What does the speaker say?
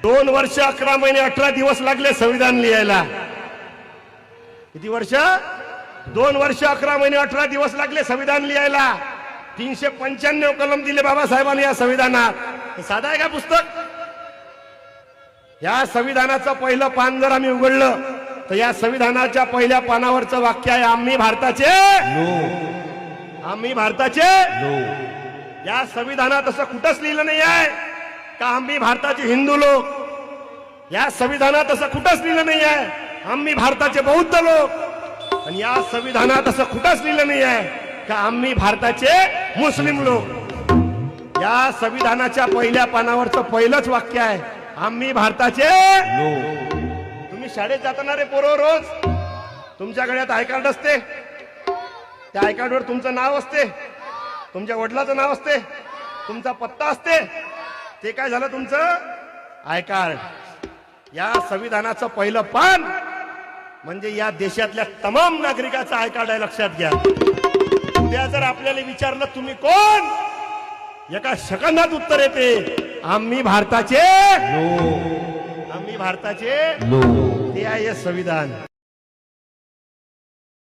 2 वर्ष 11 महिने 18 दिवस लागले संविधान लिहायला. किती वर्ष? 2 वर्ष 11 महिने 18 दिवस लागले संविधान लिहायला. 395 कलम दिले बाबासाहेबांनी या संविधानात. हे साधा आहे का पुस्तक? या संविधानाचं पहिलं पान जर आम्ही उघडलं तर या संविधानाच्या पहिल्या पानावरचं वाक्य आहे, आम्ही भारताचे. आम्ही भारताचे. या संविधानात असं कुठंच लिहिलं नाही आहे का आम्ही भारताचे हिंदू लोक. या संविधानात असं कुठंच लिहिलं नाही आहे आम्ही भारताचे बौद्ध लोक. आणि या संविधानात असं कुठंच लिहिलं नाही आहे का आम्ही भारताचे मुस्लिम लोक. या संविधानाच्या पहिल्या पानावरचं पहिलंच वाक्य आहे, आम्ही भारताचे. तुम्ही शाळेत जाताना रे पोरो, रोज तुमच्या गळ्यात आय कार्ड असते. त्या आय कार्डवर तुमचं नाव असते, तुमच्या वडिलाचं नाव असते, तुमचा पत्ता असते. ते काय झालं तुमचं आय कार्ड. या संविधानाचं पहिलं पान म्हणजे या देशातल्या तमाम नागरिकाचं आय कार्ड आहे, लक्षात घ्या. उद्या जर आपल्याला विचारलं तुम्ही कोण, एका सेकंदात उत्तर येते, आम्ही भारताचे. आम्ही भारताचे. ते आहे संविधान.